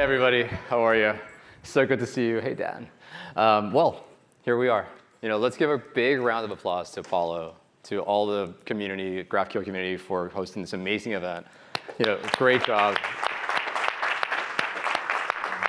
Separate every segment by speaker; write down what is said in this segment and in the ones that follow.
Speaker 1: everybody, how are you? So good to see you. Hey, Dan. Well, here we are. Let's give a big round of applause to Apollo, to all the community, GraphQL community, for hosting this amazing event. Great job.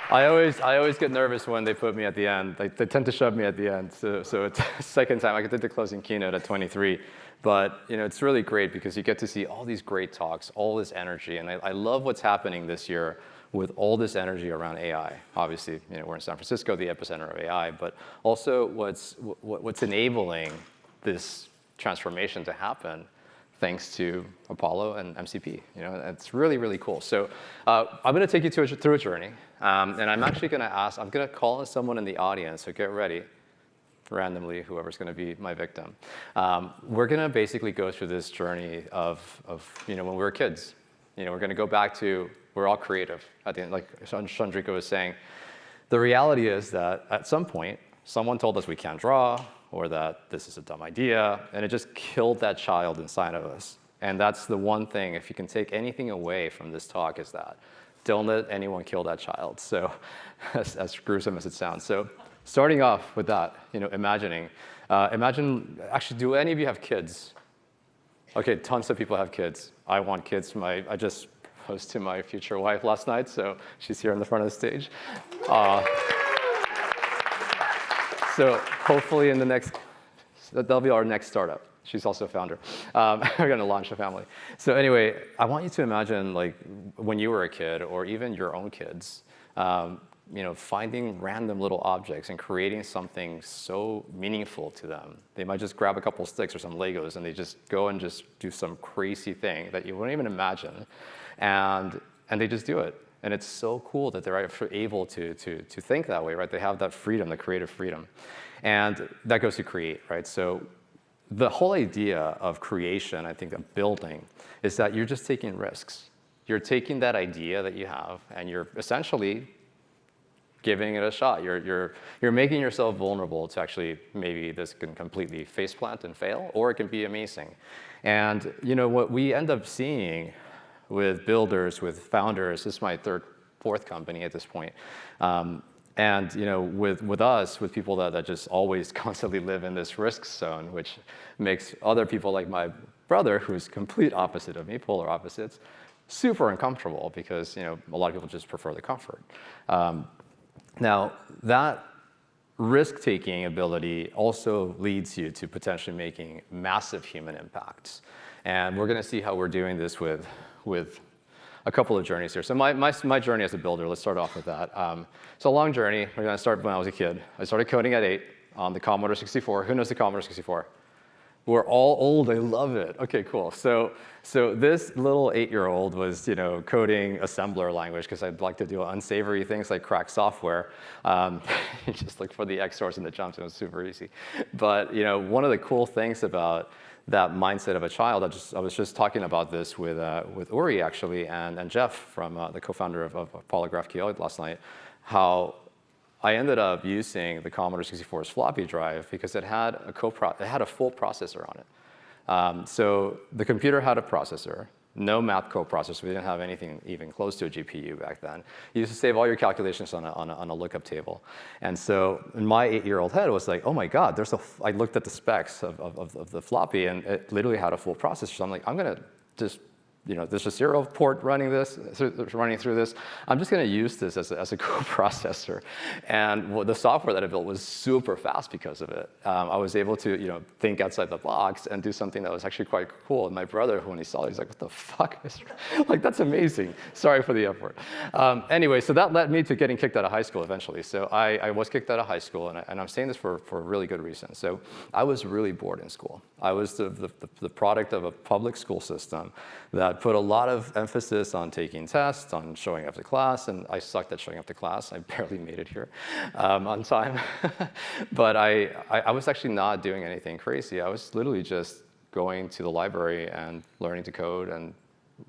Speaker 1: I always get nervous when they put me at the end. They tend to shove me at the end. So it's the second time. I did the closing keynote at 23. But it's really great because you get to see all these great talks, all this energy. And I love what's happening this year with all this energy around AI. Obviously, we're in San Francisco, the epicenter of AI, but also what's enabling this transformation to happen thanks to Apollo and MCP. It's really, really cool. So I'm going to take you through a journey. And I'm actually going to call on someone in the audience, so get ready, randomly, whoever's going to be my victim. We're going to basically go through this journey of when we were kids. We're going to go back to, we're all creative. At the end, like Chandrika was saying, the reality is that at some point, someone told us we can't draw, or that this is a dumb idea, and it just killed that child inside of us. And that's the one thing, if you can take anything away from this talk, is that don't let anyone kill that child. So as gruesome as it sounds. So starting off with that, imagine, actually, do any of you have kids? Okay, tons of people have kids. I want kids. I just proposed to my future wife last night, so she's here in the front of the stage. So hopefully that'll be our next startup. She's also a founder. We're going to launch a family. So anyway, I want you to imagine like when you were a kid, or even your own kids, finding random little objects and creating something so meaningful to them. They might just grab a couple sticks or some Legos and they just go and just do some crazy thing that you wouldn't even imagine. And they just do it. And it's so cool that they're able to think that way, right? They have that freedom, the creative freedom. And that goes to create, right? So the whole idea of creation, I think, of building, is that you're just taking risks. You're taking that idea that you have, and you're essentially giving it a shot. You're making yourself vulnerable to actually, maybe this can completely faceplant and fail, or it can be amazing. And what we end up seeing with builders, with founders, this is my fourth company at this point. And with us, with people that just always constantly live in this risk zone, which makes other people like my brother, who's complete opposite of me, polar opposites, super uncomfortable because a lot of people just prefer the comfort. Now, that risk-taking ability also leads you to potentially making massive human impacts. And we're going to see how we're doing this with a couple of journeys here. So my journey as a builder, let's start off with that. It's a long journey. We're going to start when I was a kid. I started coding at 8 on the Commodore 64. Who knows the Commodore 64? We're all old. I love it. OK, cool. So this little 8-year-old was coding assembler language because I'd like to do unsavory things like crack software. Just look for the XORs and the jumps. It was super easy. But one of the cool things about that mindset of a child, I was just talking about this with Uri, actually, and Jeff, from the co-founder of Apollo GraphQL last night, how I ended up using the Commodore 64's floppy drive because it had a full processor on it. So the computer had a processor, no math coprocessor. We didn't have anything even close to a GPU back then. You used to save all your calculations on a lookup table. And so in my 8-year-old head, it was like, oh my God, I looked at the specs of the floppy, and it literally had a full processor. So I'm like, I'm going to just, there's a serial port running through this. I'm just going to use this as a coprocessor. And the software that I built was super fast because of it. I was able to think outside the box and do something that was actually quite cool. And my brother, when he saw it, he's like, what the fuck? Like, that's amazing. Sorry for the F word. Anyway, so that led me to getting kicked out of high school eventually. So I was kicked out of high school, and I'm saying this for a really good reason. So I was really bored in school. I was the product of a public school system that put a lot of emphasis on taking tests, on showing up to class, and I sucked at showing up to class. I barely made it here on time. But I was actually not doing anything crazy. I was literally just going to the library and learning to code and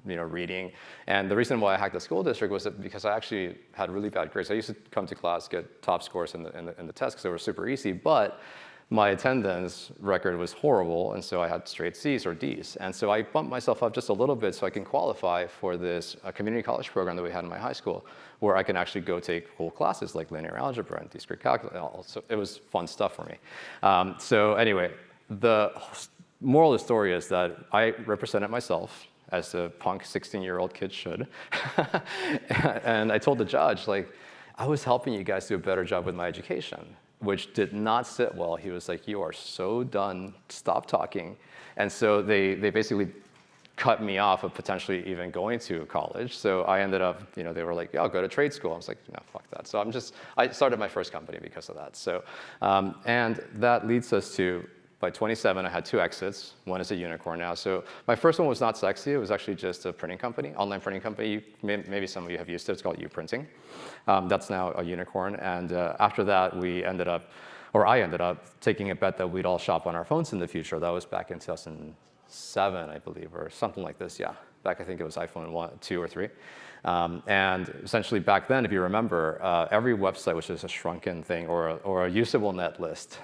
Speaker 1: reading. And the reason why I hacked the school district was because I actually had really bad grades. I used to come to class, get top scores in the tests because they were super easy. But my attendance record was horrible, and so I had straight C's or D's. And so I bumped myself up just a little bit so I can qualify for this community college program that we had in my high school, where I can actually go take cool classes like linear algebra and discrete calculus. So it was fun stuff for me. So anyway, the moral of the story is that I represented myself as a punk 16-year-old kid should. And I told the judge, like, I was helping you guys do a better job with my education, which did not sit well. He was like, you are so done, stop talking. And so they basically cut me off of potentially even going to college. So I ended up, they were like, yeah, I'll go to trade school. I was like, no, fuck that. So I started my first company because of that. So, and that leads us to, by 27, I had 2 exits. One is a unicorn now. So my first one was not sexy. It was actually just a printing company, online printing company. Maybe some of you have used it. It's called Uprinting. That's now a unicorn. And after that, I ended up taking a bet that we'd all shop on our phones in the future. That was back in 2007, I believe, or something like this. Yeah, back I think it was iPhone 1, 2, or 3. And essentially back then, if you remember, every website was just a shrunken thing or a usable net list,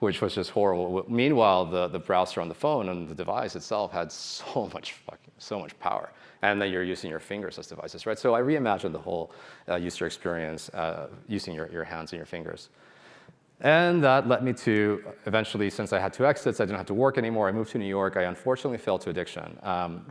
Speaker 1: which was just horrible. Meanwhile, the browser on the phone and the device itself had so much power. And then you're using your fingers as devices, right? So I reimagined the whole user experience using your hands and your fingers. And that led me to, eventually, since I had 2 exits, I didn't have to work anymore. I moved to New York. I unfortunately fell to addiction.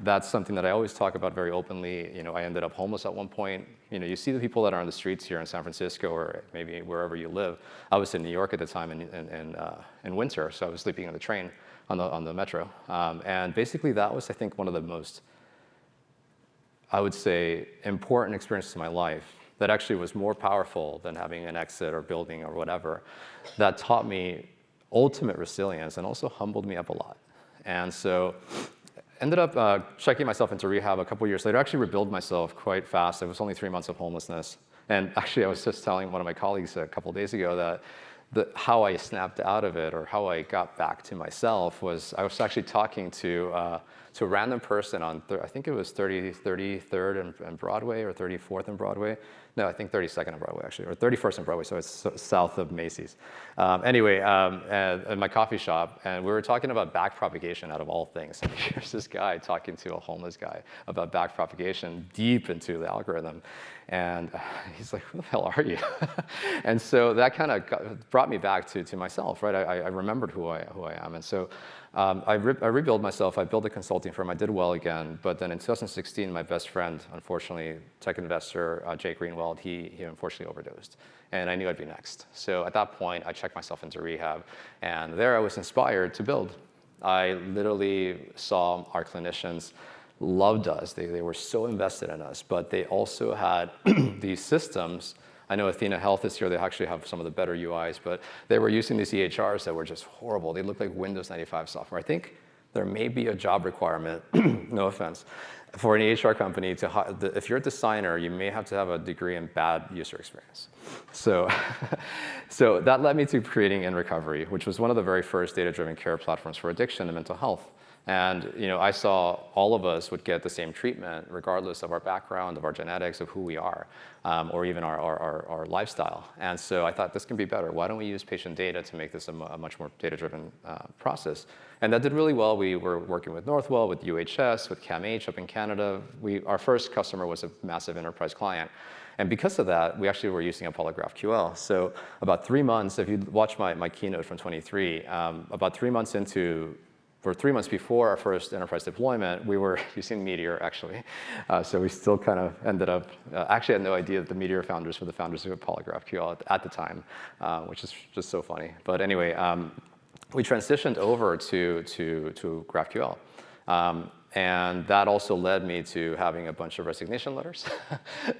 Speaker 1: That's something that I always talk about very openly. I ended up homeless at one point. You see the people that are on the streets here in San Francisco or maybe wherever you live. I was in New York at the time in winter, so I was sleeping on the train, on the metro. And basically, that was, I think, one of the most, I would say, important experiences of my life that actually was more powerful than having an exit or building or whatever, that taught me ultimate resilience and also humbled me up a lot. And so ended up checking myself into rehab a couple years later. I actually rebuilt myself quite fast. It was only 3 months of homelessness. And actually, I was just telling one of my colleagues a couple days ago that how I snapped out of it or how I got back to myself was I was actually talking to a random person on, I think it was 33rd and Broadway or 34th and Broadway. No, I think 32nd and Broadway, actually, or 31st and Broadway, so it's south of Macy's. Anyway, at my coffee shop, and we were talking about backpropagation out of all things. And here's this guy talking to a homeless guy about backpropagation deep into the algorithm. And he's like, who the hell are you? And so that kind of brought me back to myself, right? I remembered who I am. And so I rebuilt myself. I built a consulting firm. I did well again. But then in 2016, my best friend, unfortunately, tech investor, Jake Greenwald, he unfortunately overdosed. And I knew I'd be next. So at that point, I checked myself into rehab. And there I was inspired to build. I literally saw our clinicians loved us. They were so invested in us. But they also had these systems. I know Athena Health is here. They actually have some of the better UIs, but they were using these EHRs that were just horrible. They looked like Windows 95 software. I think there may be a job requirement, no offense, for an EHR company to, if you're a designer, you may have to have a degree in bad user experience. So, so that led me to creating In Recovery, which was one of the very first data-driven care platforms for addiction and mental health. And I saw all of us would get the same treatment regardless of our background, of our genetics, of who we are, or even our lifestyle. And so I thought this can be better. Why don't we use patient data to make this a much more data-driven process? And that did really well. We were working with Northwell, with UHS, with CAMH up in Canada. Our first customer was a massive enterprise client. And because of that, we actually were using Apollo GraphQL. So about 3 months, if you watch my keynote from 23, about 3 months into, for 3 months before our first enterprise deployment, we were using Meteor, actually. So we still kind of ended up, actually had no idea that the Meteor founders were the founders of Apollo GraphQL at the time, which is just so funny. But anyway, we transitioned over to GraphQL. And that also led me to having a bunch of resignation letters,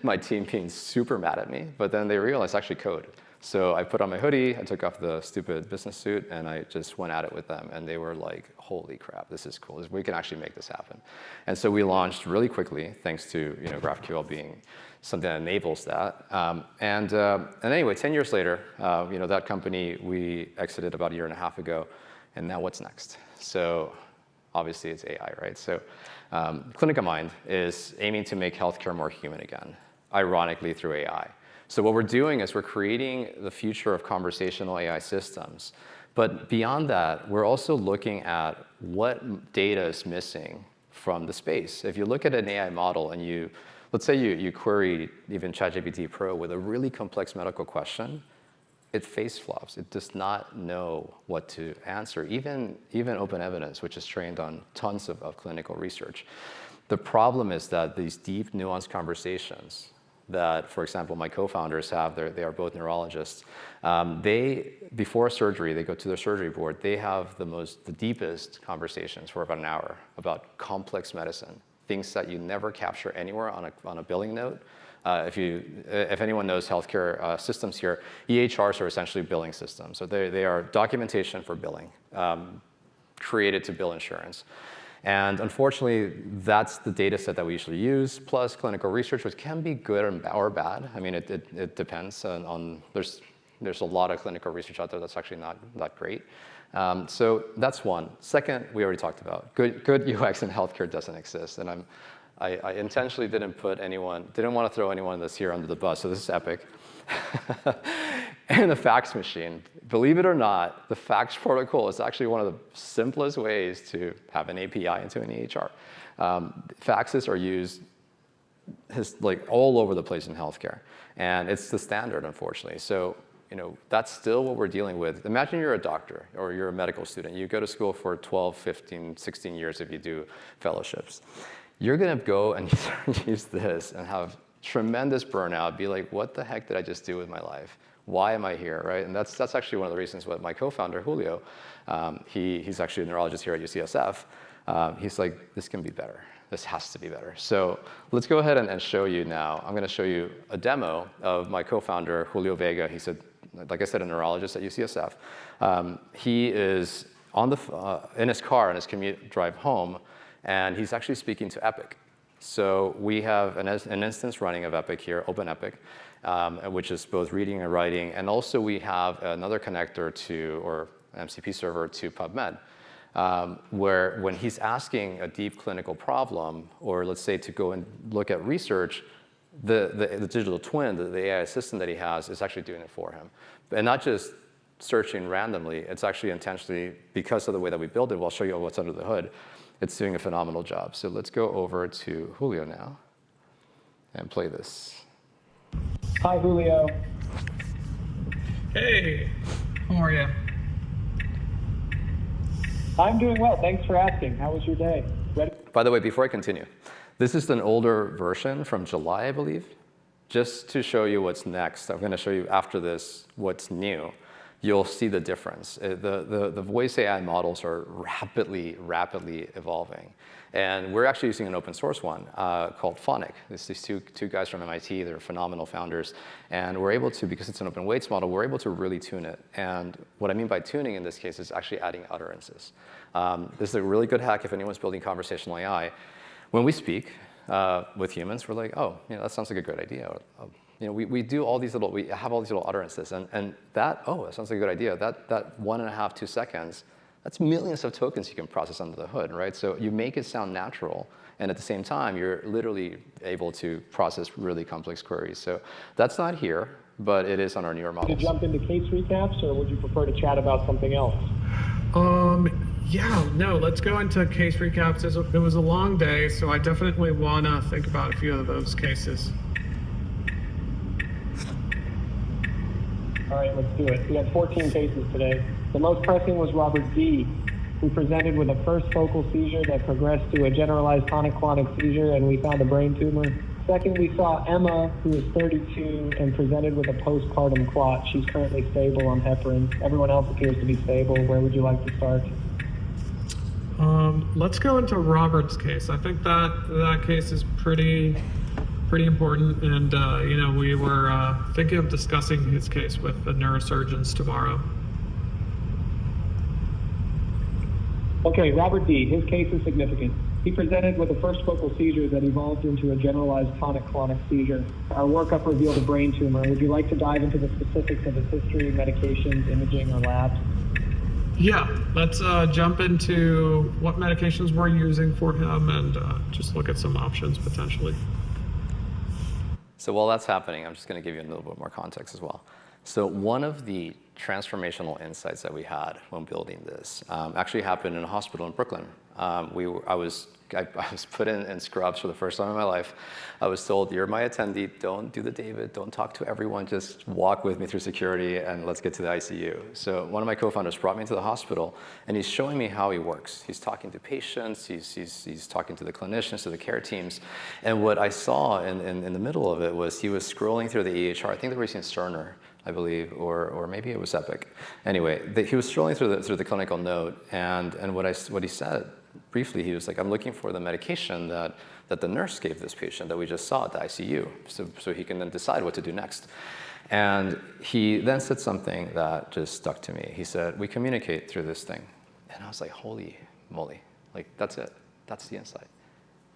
Speaker 1: my team being super mad at me, but then they realized actually code. So I put on my hoodie, I took off the stupid business suit, and I just went at it with them. And they were like, holy crap, this is cool. We can actually make this happen. And so we launched really quickly, thanks to GraphQL being something that enables that. And anyway, 10 years later, that company, we exited about 1.5 years ago. And now what's next? So obviously, it's AI, right? So ClinicaMind is aiming to make healthcare more human again, ironically through AI. So what we're doing is we're creating the future of conversational AI systems, But beyond that, we're also looking at what data is missing from the space. If you look at an AI model and let's say you query even ChatGPT Pro with a really complex medical question, it face flops. It does not know what to answer, even open evidence, which is trained on tons of clinical research. The problem is that these deep, nuanced conversations that, for example, my co-founders have, they are both neurologists, before surgery, they go to their surgery board, they have the deepest conversations for about an hour about complex medicine, things that you never capture anywhere on a billing note. If anyone knows healthcare systems here, EHRs are essentially billing systems. So they are documentation for billing, created to bill insurance. And unfortunately, that's the data set that we usually use, plus clinical research, which can be good or bad. I mean, it depends on there's a lot of clinical research out there that's actually not great. So that's one. Second, we already talked about. Good UX in healthcare doesn't exist. And I intentionally didn't want to throw anyone that's here under the bus, so this is epic. And the fax machine. Believe it or not, the fax protocol is actually one of the simplest ways to have an API into an EHR. Faxes are used like all over the place in healthcare, and it's the standard, unfortunately. So that's still what we're dealing with. Imagine you're a doctor or you're a medical student. You go to school for 12, 15, 16 years if you do fellowships. You're going to go and use this and have tremendous burnout, be like, what the heck did I just do with my life? Why am I here, right? And that's actually one of the reasons why my co-founder, Julio, he's actually a neurologist here at UCSF, he's like, this can be better. This has to be better. So let's go ahead and show you now. I'm going to show you a demo of my co-founder, Julio Vega. He's, like I said, a neurologist at UCSF. He is in his car on his commute drive home, and he's actually speaking to Epic. So we have an instance running of Epic here, OpenEpic, which is both reading and writing. And also we have another connector or MCP server to PubMed, where when he's asking a deep clinical problem, or let's say to go and look at research, the digital twin, the AI assistant that he has, is actually doing it for him. And not just searching randomly, it's actually intentionally, because of the way that we build it, we'll show you what's under the hood. It's doing a phenomenal job. So let's go over to Julio now and play this.
Speaker 2: Hi, Julio.
Speaker 3: Hey, how are you?
Speaker 2: I'm doing well. Thanks for asking. How was your day? Ready?
Speaker 1: By the way, before I continue, this is an older version from July, I believe. Just to show you what's next, I'm going to show you after this what's new. You'll see the difference. The voice AI models are rapidly evolving. And we're actually using an open source one called Phonic. It's these two guys from MIT. They're phenomenal founders. And we're able to, because it's an open weights model, we're able to really tune it. And what I mean by tuning in this case is actually adding utterances. This is a really good hack if anyone's building conversational AI. When we speak with humans, we're like, oh, that sounds like a good idea. We do all these we have all these little utterances, and that sounds like a good idea. That 1.5, 2 seconds, that's millions of tokens you can process under the hood, right? So you make it sound natural, and at the same time, you're literally able to process really complex queries. So that's not here, but it is on our newer models.
Speaker 2: Would you jump into case recaps, or would you prefer to chat about something else?
Speaker 3: Yeah, no, let's go into case recaps. It was a long day, so I definitely want to think about a few of those cases.
Speaker 2: All right, let's do it. We had 14 cases today. The most pressing was Robert D., who presented with a first focal seizure that progressed to a generalized tonic-clonic seizure, and we found a brain tumor. Second, we saw Emma, who is 32, and presented with a postpartum clot. She's currently stable on heparin. Everyone else appears to be stable. Where would you like to start?
Speaker 3: Let's go into Robert's case. I think that case is pretty important, and we were thinking of discussing his case with the neurosurgeons tomorrow.
Speaker 2: Okay, Robert D., his case is significant. He presented with a first focal seizure that evolved into a generalized tonic-clonic seizure. Our workup revealed a brain tumor. Would you like to dive into the specifics of his history, medications, imaging, or labs?
Speaker 3: Yeah, let's jump into what medications we're using for him and just look at some options potentially.
Speaker 1: So while that's happening, I'm just going to give you a little bit more context as well. So one of the transformational insights that we had when building this actually happened in a hospital in Brooklyn. I was put in scrubs for the first time in my life. I was told, you're my attendee, don't do the David, don't talk to everyone, just walk with me through security and let's get to the ICU. So one of my co-founders brought me into the hospital and he's showing me how he works. He's talking to patients, he's talking to the clinicians, to the care teams. And what I saw in the middle of it was he was scrolling through the EHR, I think they were using Cerner, I believe, or maybe it was Epic. Anyway, he was scrolling through the clinical note, and what he said briefly, he was like, I'm looking for the medication that the nurse gave this patient that we just saw at the ICU, so he can then decide what to do next. And he then said something that just stuck to me. He said, we communicate through this thing. And I was like, holy moly, like that's it, that's the insight.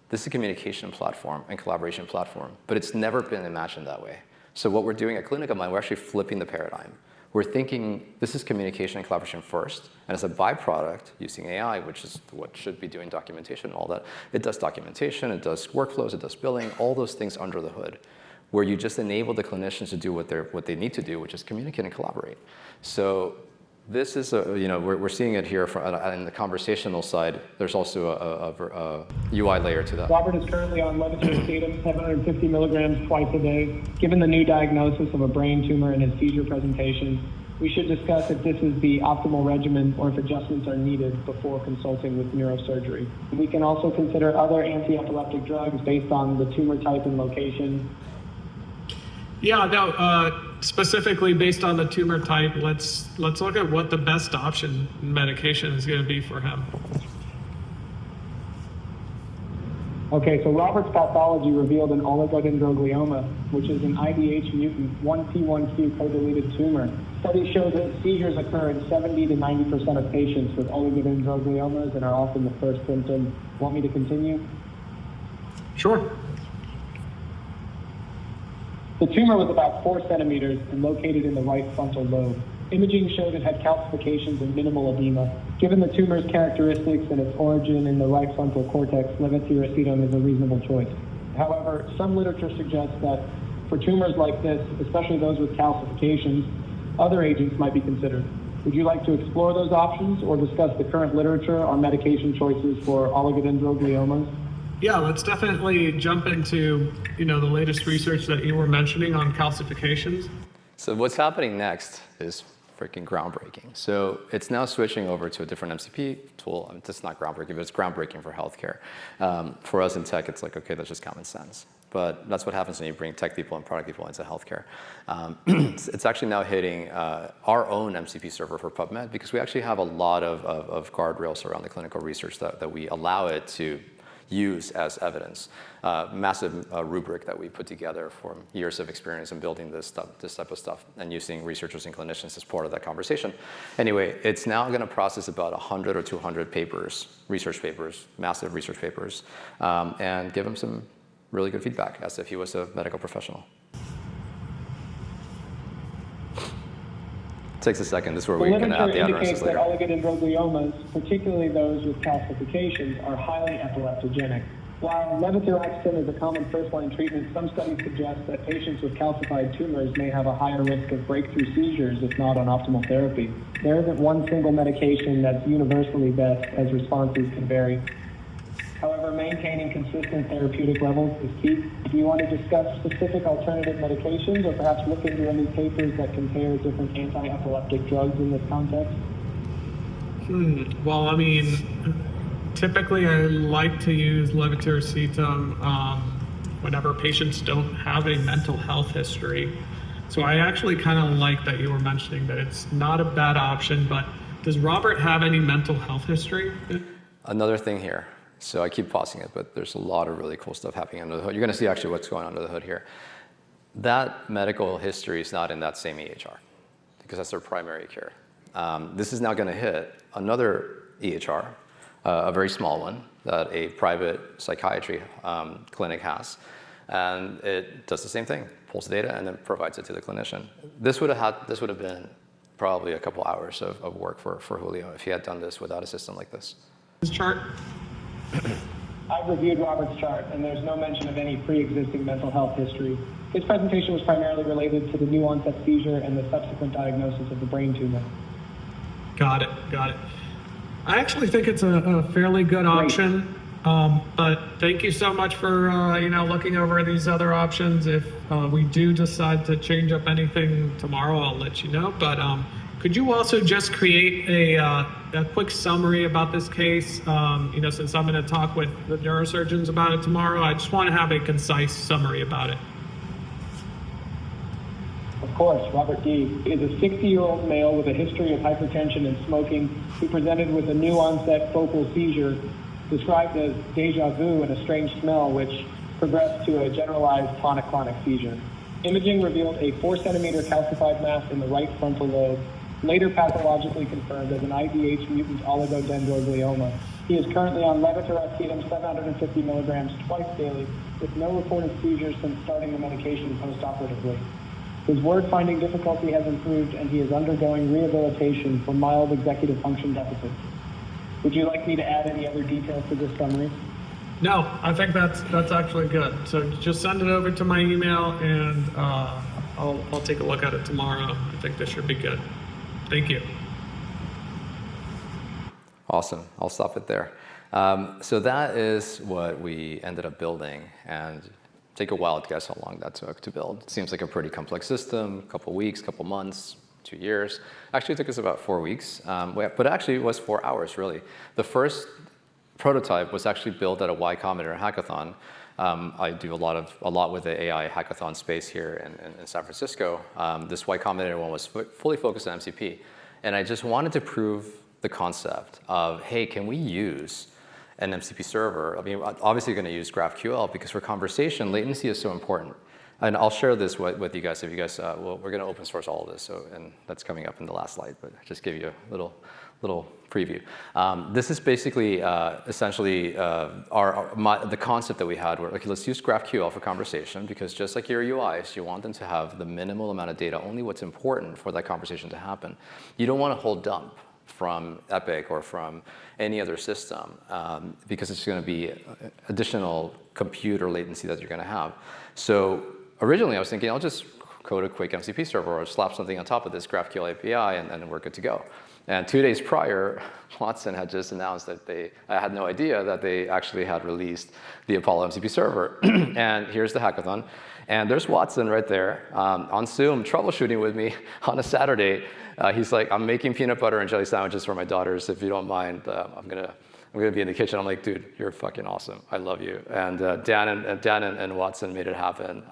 Speaker 1: This is a communication platform and collaboration platform, but it's never been imagined that way. So what we're doing at ClinicaMind, we're actually flipping the paradigm. We're thinking this is communication and collaboration first, and as a byproduct, using AI, which is what should be doing documentation and all that, it does documentation, it does workflows, it does billing, all those things under the hood, where you just enable the clinicians to do what they need to do, which is communicate and collaborate. So this is we're seeing it here in the conversational side. There's also a UI layer to that.
Speaker 2: Robert is currently on levetiracetam, 750 milligrams twice a day. Given the new diagnosis of a brain tumor in his seizure presentation, we should discuss if this is the optimal regimen or if adjustments are needed before consulting with neurosurgery. We can also consider other anti-epileptic drugs based on the tumor type and location.
Speaker 3: Yeah, no, specifically based on the tumor type, let's look at what the best option medication is going to be for him.
Speaker 2: Okay, so Robert's pathology revealed an oligodendroglioma, which is an IDH mutant 1P1Q co-deleted tumor. Studies show that seizures occur in 70 to 90% of patients with oligodendrogliomas and are often the first symptom. Want me to continue?
Speaker 3: Sure.
Speaker 2: The tumor was about 4 centimeters and located in the right frontal lobe. Imaging showed it had calcifications and minimal edema. Given the tumor's characteristics and its origin in the right frontal cortex, levetiracetam is a reasonable choice. However, some literature suggests that for tumors like this, especially those with calcifications, other agents might be considered. Would you like to explore those options or discuss the current literature on medication choices for oligodendrogliomas?
Speaker 3: Yeah, let's definitely jump into the latest research that you were mentioning on calcifications.
Speaker 1: So what's happening next is freaking groundbreaking. So it's now switching over to a different MCP tool. I mean, it's not groundbreaking, but it's groundbreaking for healthcare. For us in tech, it's like, okay, that's just common sense. But that's what happens when you bring tech people and product people into healthcare. It's actually now hitting our own MCP server for PubMed, because we actually have a lot of guardrails around the clinical research that we allow it to use as evidence. Massive rubric that we put together from years of experience in building this type of stuff and using researchers and clinicians as part of that conversation. Anyway, it's now going to process about 100 or 200 papers, research papers, massive research papers, and give them some really good feedback as if he was a medical professional. Takes a second. This is where we can add the
Speaker 2: indicates
Speaker 1: utterances later.
Speaker 2: that oligodendrogliomas, particularly those with calcifications, are highly epileptogenic. While levetiracetam is a common first-line treatment, some studies suggest that patients with calcified tumors may have a higher risk of breakthrough seizures if not on optimal therapy. There isn't one single medication that's universally best, as responses can vary. However, maintaining consistent therapeutic levels is key. Do you want to discuss specific alternative medications or perhaps look into any papers that compare different anti-epileptic drugs in this context?
Speaker 3: Well, I mean, typically I like to use levetiracetam whenever patients don't have a mental health history. So I actually kind of like that you were mentioning that it's not a bad option, but does Robert have any mental health history?
Speaker 1: Another thing here. So I keep pausing it, but there's a lot of really cool stuff happening under the hood. You're going to see actually what's going on under the hood here. That medical history is not in that same EHR because that's their primary care. This is now going to hit another EHR, a very small one that a private psychiatry clinic has. And it does the same thing, pulls data and then provides it to the clinician. This would have been probably a couple hours of work for Julio if he had done this without a system like this.
Speaker 3: This chart.
Speaker 2: I've reviewed Robert's chart, and there's no mention of any pre-existing mental health history. His presentation was primarily related to the new onset seizure and the subsequent diagnosis of the brain tumor.
Speaker 3: Got it. I actually think it's a fairly good option, but thank you so much for looking over these other options. If we do decide to change up anything tomorrow, I'll let you know. But could you also just create a quick summary about this case? Since I'm going to talk with the neurosurgeons about it tomorrow, I just want to have a concise summary about it.
Speaker 2: Of course, Robert D. is a 60-year-old male with a history of hypertension and smoking who presented with a new onset focal seizure described as deja vu and a strange smell, which progressed to a generalized tonic-clonic seizure. Imaging revealed a 4-centimeter calcified mass in the right frontal lobe, later pathologically confirmed as an IDH mutant oligodendroglioma. He is currently on levetiracetam 750 milligrams twice daily with no reported seizures since starting the medication postoperatively. His word-finding difficulty has improved, and he is undergoing rehabilitation for mild executive function deficits. Would you like me to add any other details to this summary?
Speaker 3: No, I think that's actually good. So just send it over to my email, and I'll take a look at it tomorrow. I think this should be good. Thank you.
Speaker 1: Awesome. I'll stop it there. So that is what we ended up building, and take a while to guess how long that took to build. It seems like a pretty complex system, a couple weeks, couple months, 2 years. Actually, it took us about 4 weeks, but actually it was 4 hours, really. The first prototype was actually built at a Y Combinator hackathon. I do a lot with the AI hackathon space here in San Francisco. This Y Combinator one was fully focused on MCP. And I just wanted to prove the concept of, hey, can we use an MCP server? I mean, obviously you're going to use GraphQL because for conversation, latency is so important. And I'll share this with you guys if you guys, we're going to open source all of this, and that's coming up in the last slide, but I just give you a little preview. This is basically essentially the concept that we had where, okay, let's use GraphQL for conversation because just like your UIs, you want them to have the minimal amount of data, only what's important for that conversation to happen. You don't want a whole dump from Epic or from any other system because it's going to be additional computer latency that you're going to have. So originally I was thinking I'll just code a quick MCP server or slap something on top of this GraphQL API and then we're good to go. And 2 days prior, Watson had just announced that I had no idea that they actually had released the Apollo MCP server. And here's the hackathon. And there's Watson right there on Zoom troubleshooting with me on a Saturday. He's like, I'm making peanut butter and jelly sandwiches for my daughters. If you don't mind, I'm gonna be in the kitchen. I'm like, dude, you're fucking awesome. I love you. And Dan and Watson made it happen.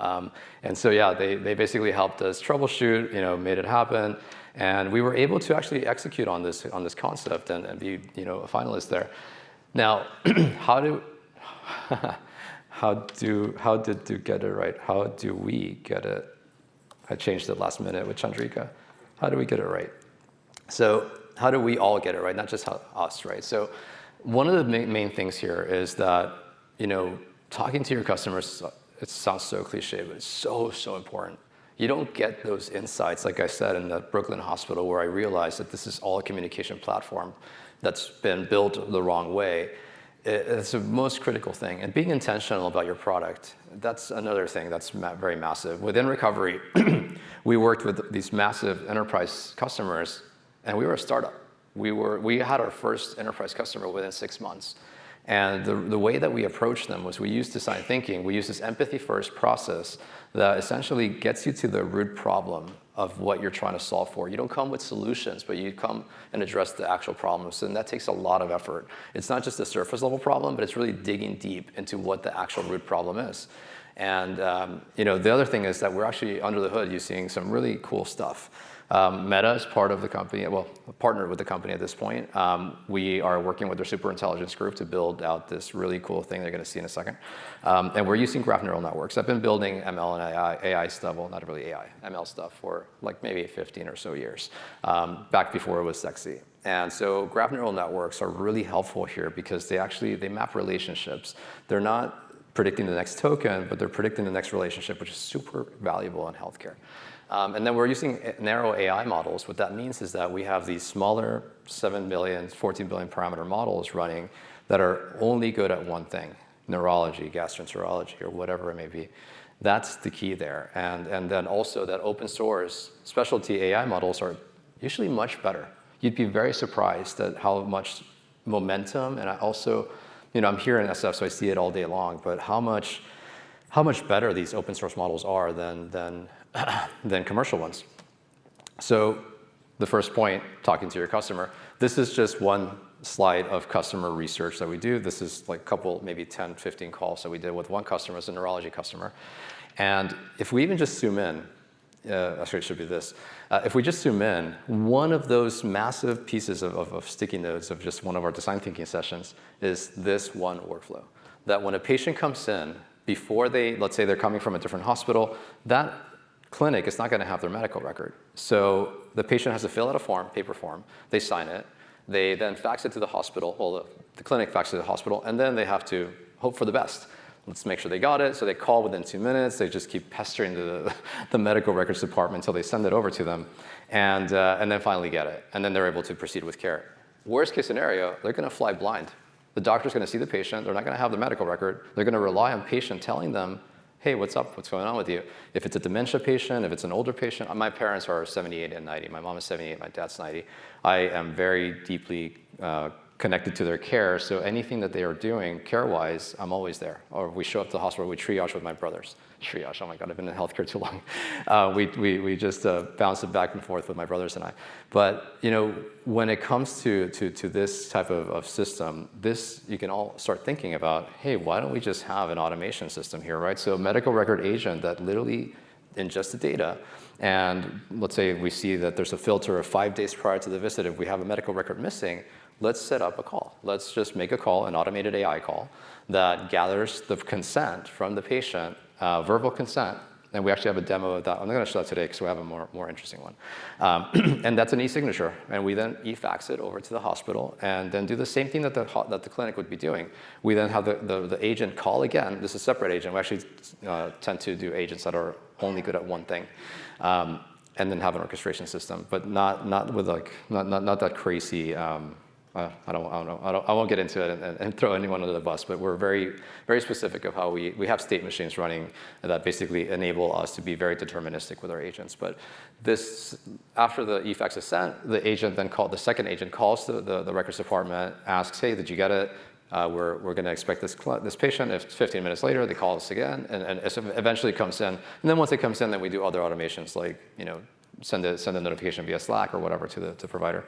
Speaker 1: And so yeah, they basically helped us troubleshoot, made it happen. And we were able to actually execute on this concept and be a finalist there. Now, how did you get it right? How do we get it? I changed it last minute with Chandrika. How do we get it right? So how do we all get it right? Not just us, right? So one of the main things here is that, talking to your customers, it sounds so cliche, but it's so, so important. You don't get those insights, like I said, in the Brooklyn hospital where I realized that this is all a communication platform that's been built the wrong way. It's the most critical thing. And being intentional about your product, that's another thing that's very massive. Within recovery, we worked with these massive enterprise customers, and we were a startup. We had our first enterprise customer within 6 months. And the way that we approached them was we used design thinking. We used this empathy-first process that essentially gets you to the root problem of what you're trying to solve for. You don't come with solutions, but you come and address the actual problems, and that takes a lot of effort. It's not just a surface level problem, but it's really digging deep into what the actual root problem is. And the other thing is that we're actually under the hood using some really cool stuff. Meta is part of the company, well, partnered with the company at this point. We are working with their superintelligence group to build out this really cool thing they're going to see in a second. And we're using graph neural networks. I've been building ML and AI stuff, well, not really AI, ML stuff for like maybe 15 or so years, back before it was sexy. And so graph neural networks are really helpful here because they map relationships. They're not predicting the next token, but they're predicting the next relationship, which is super valuable in healthcare. And then we're using narrow AI models. What that means is that we have these smaller 7 billion, 14 billion parameter models running that are only good at one thing, neurology, gastroenterology, or whatever it may be. That's the key there. And then also that open source specialty AI models are usually much better. You'd be very surprised at how much momentum, and I also, I'm here in SF, so I see it all day long, but how much better these open source models are than commercial ones. So the first point, talking to your customer, this is just one slide of customer research that we do. This is like a couple, maybe 10, 15 calls that we did with one customer, it's a neurology customer. And if we even just zoom in, actually it should be this. If we just zoom in, one of those massive pieces of sticky notes of just one of our design thinking sessions is this one workflow. That when a patient comes in, before let's say they're coming from a different hospital, that clinic is not going to have their medical record. So the patient has to fill out a form, paper form, they sign it, they then fax it to the hospital, well, the clinic faxes it to the hospital, and then they have to hope for the best. Let's make sure they got it. So they call within 2 minutes. They just keep pestering the medical records department until they send it over to them, and then finally get it. And then they're able to proceed with care. Worst case scenario, they're going to fly blind. The doctor's going to see the patient. They're not going to have the medical record. They're going to rely on patient telling them, hey, what's up? What's going on with you? If it's a dementia patient, if it's an older patient, my parents are 78 and 90. My mom is 78, my dad's 90. I am very deeply connected to their care, so anything that they are doing care-wise, I'm always there. Or if we show up to the hospital, we triage with my brothers. Triage, oh my God, I've been in healthcare too long. We just bounce it back and forth with my brothers and I. But when it comes to this type of system, you can all start thinking about, hey, why don't we just have an automation system here, right? So a medical record agent that literally ingests the data, and let's say we see that there's a filter of 5 days prior to the visit. If we have a medical record missing, let's set up a call. Let's just make a call, an automated AI call, that gathers the consent from the patient, verbal consent, and we actually have a demo of that. I'm not going to show that today because we have a more interesting one. And that's an e-signature, and we then e-fax it over to the hospital and then do the same thing that the clinic would be doing. We then have the agent call again. This is a separate agent. We actually tend to do agents that are only good at one thing. And then have an orchestration system, but not with not that crazy. I won't get into it and throw anyone under the bus, but we're very, very specific of how we have state machines running that basically enable us to be very deterministic with our agents. But this, after the e-fax is sent, the second agent calls the records department, asks, hey, did you get it? We're going to expect this patient. If 15 minutes later, they call us again, and it eventually comes in. And then once it comes in, then we do other automations like send a notification via Slack or whatever to the provider.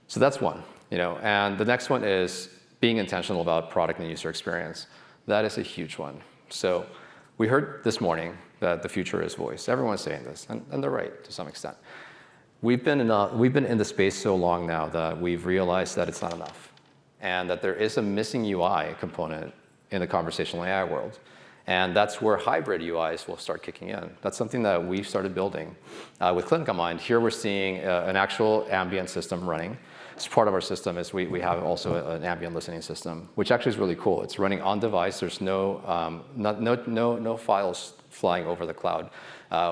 Speaker 1: So that's one. And the next one is being intentional about product and user experience. That is a huge one. So we heard this morning that the future is voice. Everyone's saying this, and they're right to some extent. We've been in the space so long now that we've realized that it's not enough, and that there is a missing UI component in the conversational AI world. And that's where hybrid UIs will start kicking in. That's something that we've started building with ClinicaMind. Here we're seeing an actual ambient system running. As part of our system is we have also an ambient listening system, which actually is really cool. It's running on device. There's no files flying over the cloud.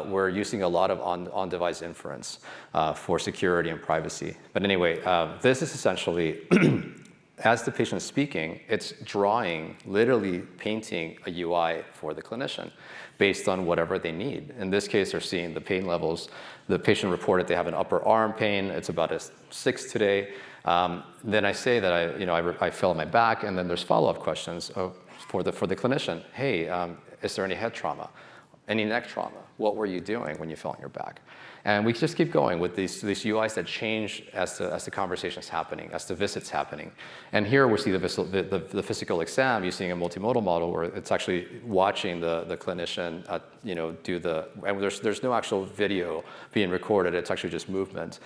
Speaker 1: We're using a lot of on-device inference for security and privacy. But anyway, this is essentially, as the patient is speaking, it's drawing, literally painting a UI for the clinician based on whatever they need. In this case, they're seeing the pain levels. The patient reported they have an upper arm pain. It's about a 6 today. Then I say that I feel my back, and then there's follow-up questions for the clinician. Hey, is there any head trauma? Any neck trauma? What were you doing when you fell on your back? And we just keep going with these UIs that change as the conversation's happening, as the visit's happening. And here we see the physical exam using a multimodal model where it's actually watching the clinician do and there's no actual video being recorded, it's actually just movement.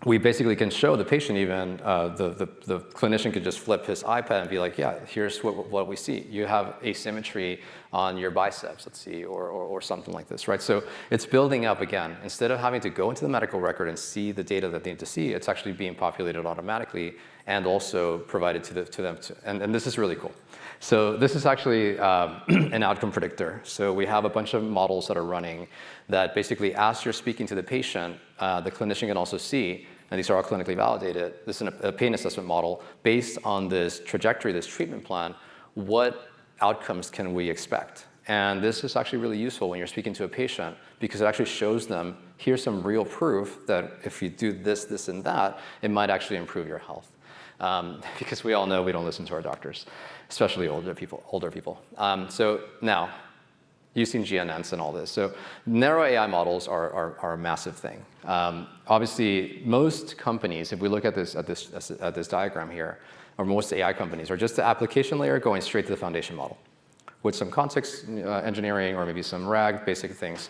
Speaker 1: We basically can show the patient even, the clinician could just flip his iPad and be like, yeah, here's what we see. You have asymmetry on your biceps, let's see, or something like this, right? So it's building up again. Instead of having to go into the medical record and see the data that they need to see, it's actually being populated automatically and also provided to them. And this is really cool. So this is actually an outcome predictor. So we have a bunch of models that are running that basically, as you're speaking to the patient, the clinician can also see, and these are all clinically validated. This is a pain assessment model based on this trajectory, this treatment plan. What outcomes can we expect? And this is actually really useful when you're speaking to a patient because it actually shows them, here's some real proof that if you do this, this, and that, it might actually improve your health. Because we all know we don't listen to our doctors, especially older people. So now, using GNNs and all this. So narrow AI models are a massive thing. Obviously, most companies, if we look at this diagram here, or most AI companies, are just the application layer going straight to the foundation model with some context engineering or maybe some RAG, basic things.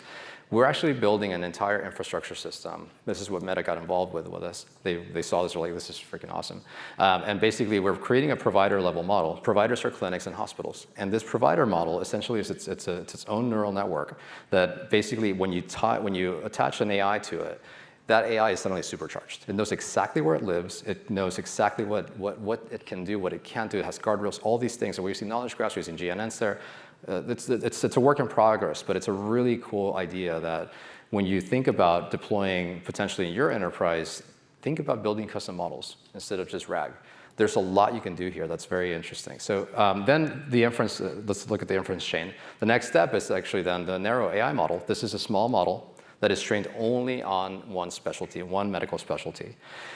Speaker 1: We're actually building an entire infrastructure system. This is what Meta got involved with us. They saw this, they're like, this is freaking awesome. And basically, we're creating a provider-level model. Providers are clinics and hospitals. And this provider model, essentially, is it's its own neural network that basically, when you attach an AI to it, that AI is suddenly supercharged. It knows exactly where it lives. It knows exactly what it can do, what it can't do. It has guardrails, all these things. So we're using knowledge graphs, we're using GNNs there. It's a work in progress, but it's a really cool idea that when you think about deploying potentially in your enterprise, think about building custom models instead of just RAG. There's a lot you can do here that's very interesting. So then the inference, let's look at the inference chain. The next step is actually then the narrow AI model. This is a small model that is trained only on one specialty, one medical specialty.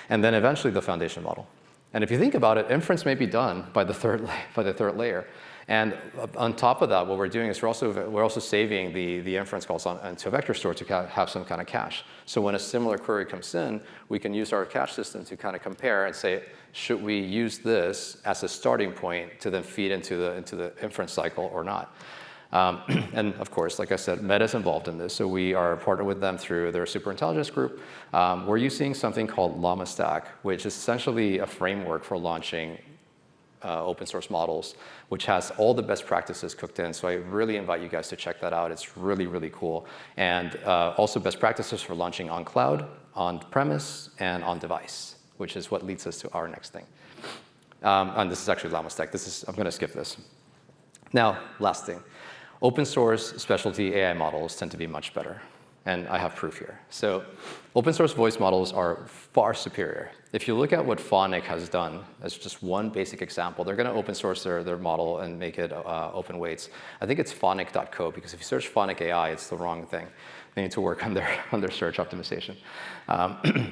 Speaker 1: And then eventually the foundation model. And if you think about it, inference may be done by the third layer. And on top of that, what we're doing is we're also saving the inference calls into a vector store to have some kind of cache. So when a similar query comes in, we can use our cache system to kind of compare and say, should we use this as a starting point to then feed into the inference cycle or not? And of course, like I said, Meta's involved in this, so we are partnered with them through their superintelligence group. We're using something called Llama Stack, which is essentially a framework for launching open source models, which has all the best practices cooked in. So I really invite you guys to check that out. It's really, really cool. And also best practices for launching on cloud, on premise, and on device, which is what leads us to our next thing. And this is actually Llama Stack. I'm going to skip this. Now, last thing. Open source specialty AI models tend to be much better. And I have proof here. So open source voice models are far superior. If you look at what Phonic has done as just one basic example, they're going to open source their model and make it open weights. I think it's phonic.co, because if you search Phonic AI, it's the wrong thing. They need to work on their search optimization.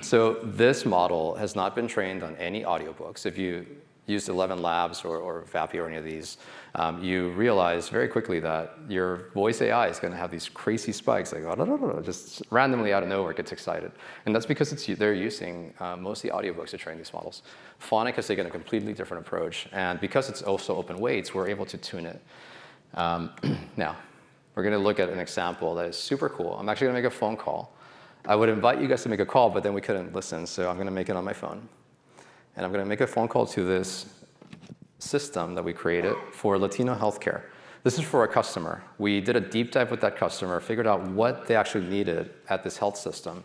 Speaker 1: So this model has not been trained on any audiobooks. If you used 11 Labs or VAPI or any of these, you realize very quickly that your voice AI is going to have these crazy spikes, like just randomly out of nowhere, it gets excited. And that's because they're using mostly audiobooks to train these models. Phonic has taken a completely different approach, and because it's also open weights, we're able to tune it. Now, we're going to look at an example that is super cool. I'm actually going to make a phone call. I would invite you guys to make a call, but then we couldn't listen, so I'm going to make it on my phone. And I'm going to make a phone call to this system that we created for Latino healthcare. This is for a customer. We did a deep dive with that customer, figured out what they actually needed at this health system.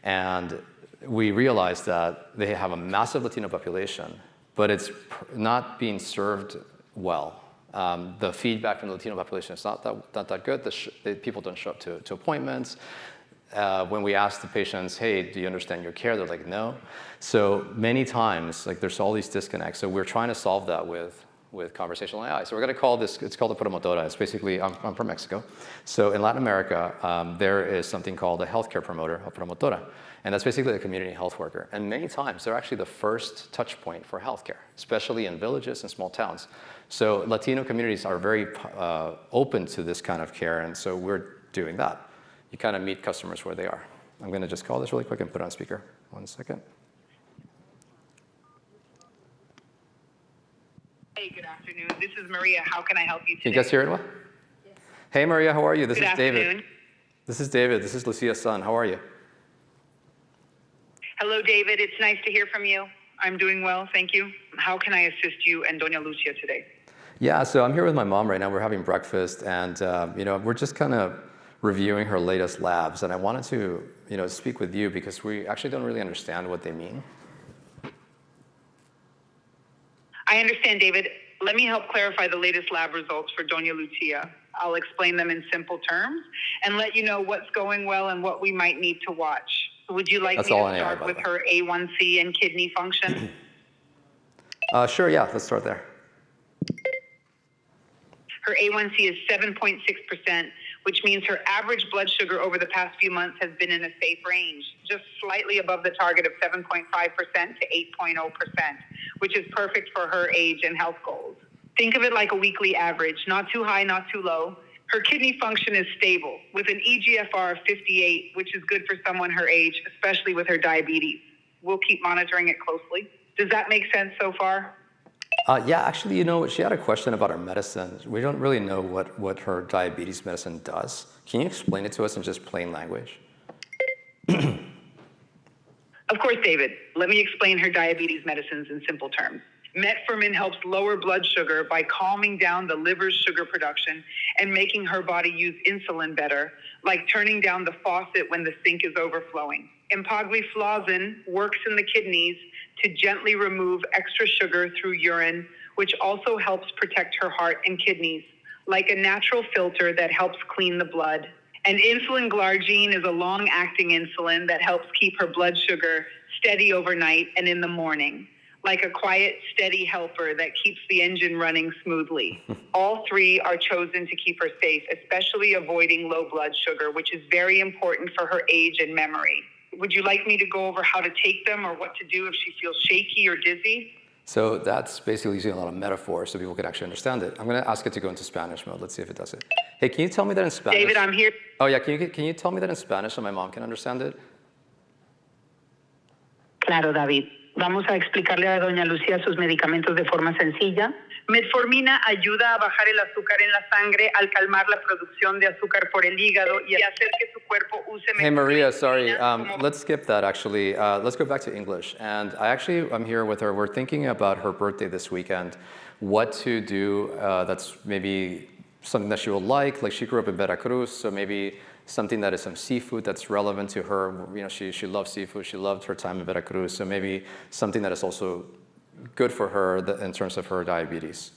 Speaker 1: And we realized that they have a massive Latino population, but it's not being served well. The feedback from the Latino population is not that good. People don't show up to appointments. When we ask the patients, hey, do you understand your care? They're like, no. So many times, like, there's all these disconnects. So we're trying to solve that with conversational AI. So we're going to call this, it's called a promotora. It's basically, I'm from Mexico. So in Latin America, there is something called a healthcare promoter, a promotora. And that's basically a community health worker. And many times, they're actually the first touch point for healthcare, especially in villages and small towns. So Latino communities are very open to this kind of care. And so we're doing that. You kind of meet customers where they are. I'm going to just call this really quick and put it on speaker. 1 second.
Speaker 4: Hey, good afternoon. This is Maria. How can I help you today?
Speaker 1: Can you guys hear it well? Yes. Hey, Maria, how are you? This is David.
Speaker 4: Afternoon.
Speaker 1: This is David. This is Lucia's son. How are you?
Speaker 4: Hello, David. It's nice to hear from you. I'm doing well, thank you. How can I assist you and Doña Lucia today?
Speaker 1: Yeah, so I'm here with my mom right now. We're having breakfast, and we're just kind of reviewing her latest labs, and I wanted to speak with you because we actually don't really understand what they mean.
Speaker 4: I understand, David. Let me help clarify the latest lab results for Doña Lucia. I'll explain them in simple terms and let you know what's going well and what we might need to watch. Would you like
Speaker 1: That's
Speaker 4: me
Speaker 1: all
Speaker 4: to
Speaker 1: in AI,
Speaker 4: start
Speaker 1: by
Speaker 4: with
Speaker 1: the way.
Speaker 4: her A1C and kidney function?
Speaker 1: Sure, yeah, let's start there.
Speaker 4: Her A1C is 7.6%, which means her average blood sugar over the past few months has been in a safe range, just slightly above the target of 7.5% to 8.0%, which is perfect for her age and health goals. Think of it like a weekly average, not too high, not too low. Her kidney function is stable, with an eGFR of 58, which is good for someone her age, especially with her diabetes. We'll keep monitoring it closely. Does that make sense so far?
Speaker 1: Yeah, actually, you know, she had a question about her medicine. We don't really know what her diabetes medicine does. Can you explain it to us in just plain language?
Speaker 4: Of course, David. Let me explain her diabetes medicines in simple terms. Metformin helps lower blood sugar by calming down the liver's sugar production and making her body use insulin better, like turning down the faucet when the sink is overflowing. Empagliflozin works in the kidneys to gently remove extra sugar through urine, which also helps protect her heart and kidneys, like a natural filter that helps clean the blood. And insulin glargine is a long-acting insulin that helps keep her blood sugar steady overnight and in the morning, like a quiet, steady helper that keeps the engine running smoothly. All three are chosen to keep her safe, especially avoiding low blood sugar, which is very important for her age and memory. Would you like me to go over how to take them or what to do if she feels shaky or dizzy?
Speaker 1: So that's basically using a lot of metaphors so people can actually understand it. I'm going to ask it to go into Spanish mode. Let's see if it does it. Hey, can you tell me that in Spanish?
Speaker 4: David, I'm here.
Speaker 1: Oh, yeah, can you tell me that in Spanish so my mom can understand it?
Speaker 4: Claro, David. Vamos a explicarle a doña Lucía sus medicamentos de forma sencilla. Metformina ayuda a bajar el azúcar en la sangre al calmar la producción de azúcar por el hígado y hacer que su cuerpo use
Speaker 1: Hey, Maria, sorry,
Speaker 4: como-
Speaker 1: let's skip that actually. Let's go back to English. And I'm here with her. We're thinking about her birthday this weekend, what to do that's maybe something that she will like she grew up in Veracruz, so maybe something that is some seafood that's relevant to her. You know, she loves seafood, she loved her time in Veracruz, so maybe something that is also good for her in terms of her diabetes.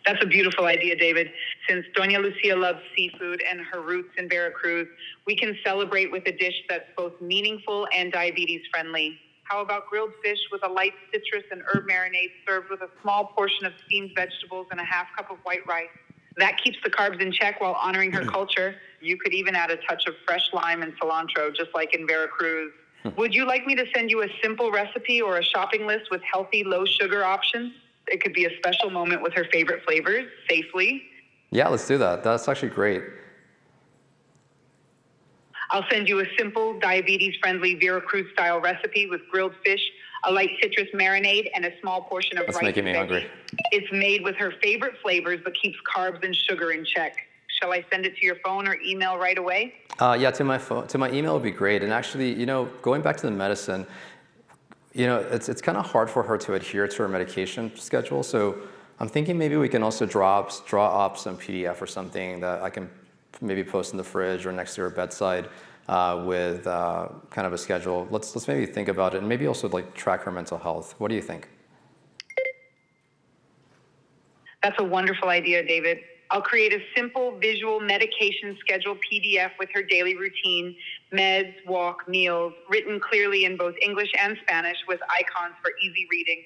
Speaker 4: That's a beautiful idea, David. Since Doña Lucia loves seafood and her roots in Veracruz, we can celebrate with a dish that's both meaningful and diabetes friendly. How about grilled fish with a light citrus and herb marinade served with a small portion of steamed vegetables and a half cup of white rice? That keeps the carbs in check while honoring her culture. You could even add a touch of fresh lime and cilantro, just like in Veracruz. Would you like me to send you a simple recipe or a shopping list with healthy, low-sugar options? It could be a special moment with her favorite flavors, safely.
Speaker 1: Yeah, let's do that. That's actually great.
Speaker 4: I'll send you a simple, diabetes-friendly Veracruz-style recipe with grilled fish, a light citrus marinade, and a small portion of
Speaker 1: That's
Speaker 4: rice
Speaker 1: making me
Speaker 4: and
Speaker 1: hungry.
Speaker 4: veggies. It's made with her favorite flavors, but keeps carbs and sugar in check. Shall I send it to your phone or email right away?
Speaker 1: Yeah, to my phone, to my email would be great. And actually, you know, going back to the medicine, you know, it's kind of hard for her to adhere to her medication schedule. So I'm thinking maybe we can also draw up some PDF or something that I can maybe post in the fridge or next to her bedside with kind of a schedule. Let's maybe think about it and maybe also track her mental health. What do you think?
Speaker 4: That's a wonderful idea, David. I'll create a simple visual medication schedule PDF with her daily routine, meds, walk, meals, written clearly in both English and Spanish with icons for easy reading.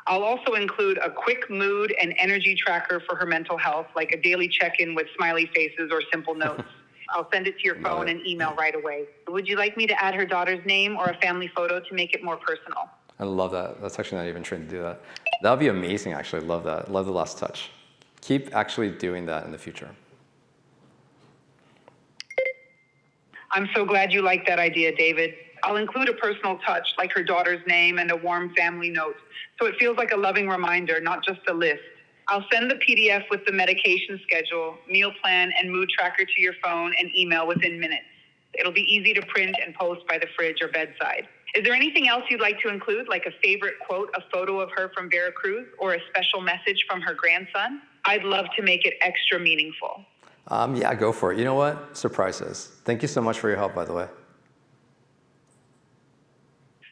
Speaker 4: I'll also include a quick mood and energy tracker for her mental health, like a daily check-in with smiley faces or simple notes. I'll send it to your phone and email right away. Would you like me to add her daughter's name or a family photo to make it more personal?
Speaker 1: I love that. That's actually not even trained to do that. That would be amazing, actually. Love that. Love the last touch. Keep actually doing that in the future.
Speaker 4: I'm so glad you like that idea, David. I'll include a personal touch, like her daughter's name and a warm family note, so it feels like a loving reminder, not just a list. I'll send the PDF with the medication schedule, meal plan, and mood tracker to your phone and email within minutes. It'll be easy to print and post by the fridge or bedside. Is there anything else you'd like to include, like a favorite quote, a photo of her from Veracruz, or a special message from her grandson? I'd love to make it extra meaningful.
Speaker 1: Yeah, go for it. You know what? Surprises. Thank you so much for your help, by the way.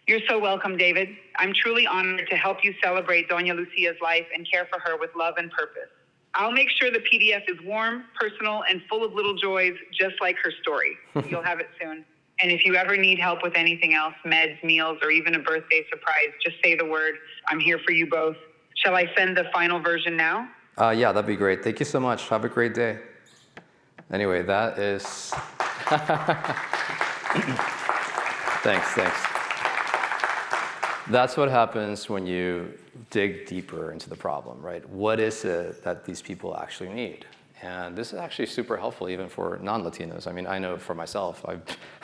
Speaker 4: You're so welcome, David. I'm truly honored to help you celebrate Doña Lucia's life and care for her with love and purpose. I'll make sure the PDF is warm, personal, and full of little joys, just like her story. You'll have it soon. And if you ever need help with anything else, meds, meals, or even a birthday surprise, just say the word. I'm here for you both. Shall I send the final version now?
Speaker 1: Yeah, that'd be great. Thank you so much. Have a great day. Anyway, that is... Thanks. That's what happens when you dig deeper into the problem, right? What is it that these people actually need? And this is actually super helpful even for non-Latinos. I mean, I know for myself, I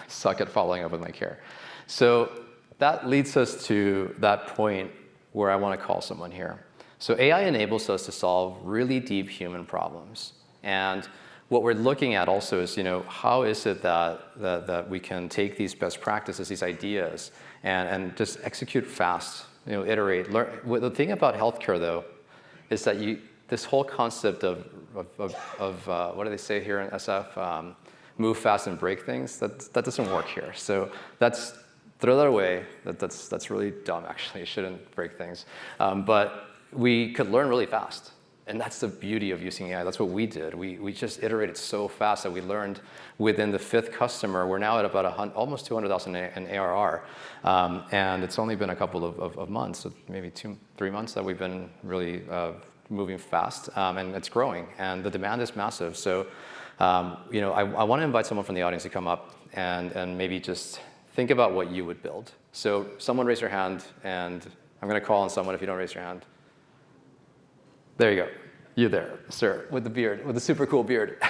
Speaker 1: suck at following up with my care. So that leads us to that point where I want to call someone here. So AI enables us to solve really deep human problems. And what we're looking at also is, how is it that we can take these best practices, these ideas, and just execute fast, iterate, learn. The thing about healthcare, though, is that this whole concept of what do they say here in SF? Move fast and break things. That doesn't work here. So throw that away. That's really dumb, actually. It shouldn't break things. But we could learn really fast. And that's the beauty of using AI. That's what we did. We just iterated so fast that we learned within the 5th customer. We're now at about almost 200,000 in ARR. And it's only been a couple of months, so maybe 2-3 months that we've been really moving fast. And it's growing. And the demand is massive. So I want to invite someone from the audience to come up and maybe just think about what you would build. So someone raise your hand, and I'm going to call on someone if you don't raise your hand. There you go. You there, sir, with the beard, with the super cool beard.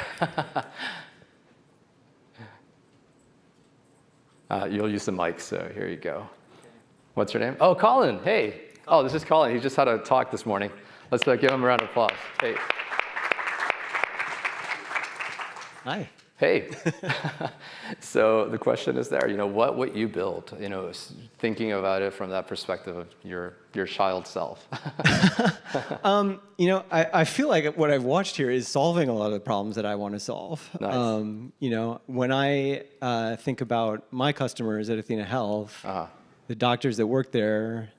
Speaker 1: You'll use the mic, so here you go. What's your name? Oh, Colin. Hey. Oh, this is Colin. He just had a talk this morning. Let's give him a round of applause. Hey.
Speaker 5: Hi.
Speaker 1: Hey. So the question is there, what would you build? Thinking about it from that perspective of your child self.
Speaker 5: I feel like what I've watched here is solving a lot of the problems that I want to solve.
Speaker 1: Nice.
Speaker 5: When I think about my customers at Athena Health, the doctors that work there,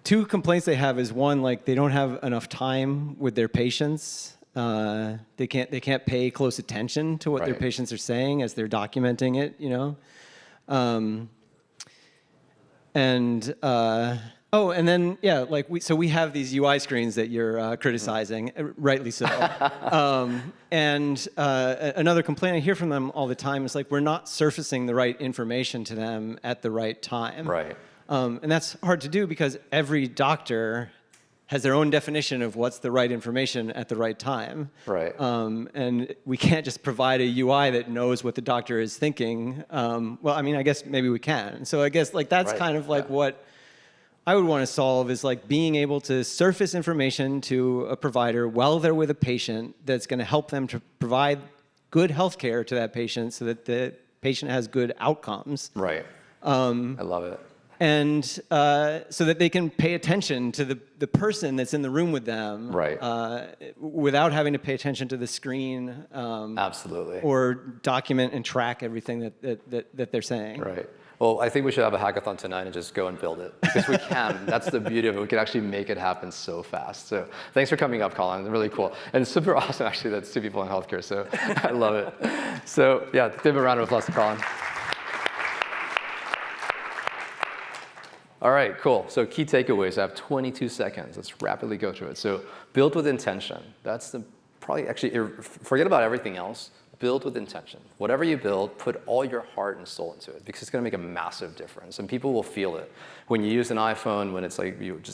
Speaker 5: 2 complaints they have is one, like they don't have enough time with their patients. They can't pay close attention to what their patients are saying as they're documenting it, and then we have these UI screens that you're criticizing, rightly so. Another complaint I hear from them all the time is like we're not surfacing the right information to them at the right time.
Speaker 1: Right.
Speaker 5: And that's hard to do because every doctor has their own definition of what's the right information at the right time.
Speaker 1: Right.
Speaker 5: And we can't just provide a UI that knows what the doctor is thinking. I guess maybe we can. So I guess that's kind of what I would want to solve is being able to surface information to a provider while they're with a patient that's going to help them to provide good health care to that patient so that the patient has good outcomes.
Speaker 1: Right. I love it.
Speaker 5: And so that they can pay attention to the person that's in the room with them, without having to pay attention to the screen.
Speaker 1: Absolutely.
Speaker 5: Or document and track everything that they're saying.
Speaker 1: Right. Well, I think we should have a hackathon tonight and just go and build it because we can. That's the beauty of it. We can actually make it happen so fast. So thanks for coming up, Colin. Really cool. And super awesome, actually, that's 2 people in healthcare. So I love it. So yeah, give a round of applause to Colin. All right, cool. So key takeaways. I have 22 seconds. Let's rapidly go through it. So build with intention. That's forget about everything else. Build with intention. Whatever you build, put all your heart and soul into it because it's going to make a massive difference. And people will feel it. When you use an iPhone, when it's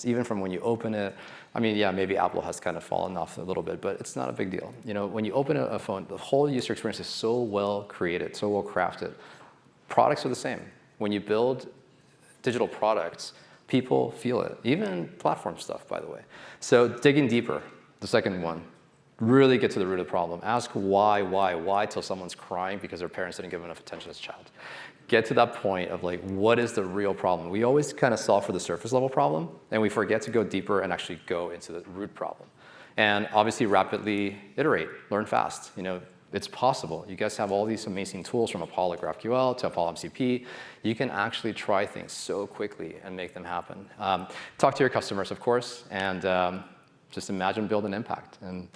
Speaker 1: even from when you open it, maybe Apple has kind of fallen off a little bit, but it's not a big deal. When you open a phone, the whole user experience is so well created, so well crafted. Products are the same. When you build digital products, people feel it. Even platform stuff, by the way. So digging deeper, the second one. Really get to the root of the problem. Ask why till someone's crying because their parents didn't give enough attention as a child. Get to that point of what is the real problem? We always kind of solve for the surface level problem, and we forget to go deeper and actually go into the root problem. And obviously rapidly iterate, learn fast. It's possible. You guys have all these amazing tools from Apollo GraphQL to Apollo MCP. You can actually try things so quickly and make them happen. Talk to your customers, of course, and just imagine build an impact. And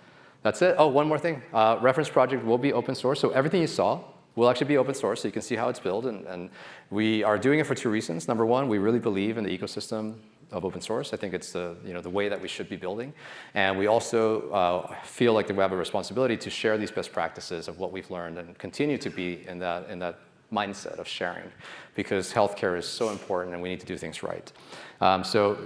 Speaker 1: that's it. Oh, one more thing. Reference project will be open source, so everything you saw will actually be open source, so you can see how it's built. And we are doing it for 2 reasons. Number one, we really believe in the ecosystem of open source. I think it's the way that we should be building. And we also feel like that we have a responsibility to share these best practices of what we've learned and continue to be in that mindset of sharing, because healthcare is so important and we need to do things right. So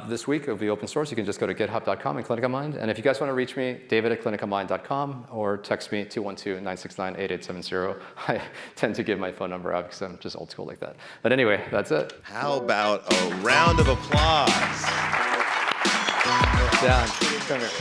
Speaker 1: this week it'll be open source. You can just go to github.com and ClinicaMind. And if you guys want to reach me, david@clinicamind.com, or text me 212-969-8870. I tend to give my phone number out because I'm just old school like that. But anyway, that's it.
Speaker 6: How about a round of applause?
Speaker 1: Down. Come here.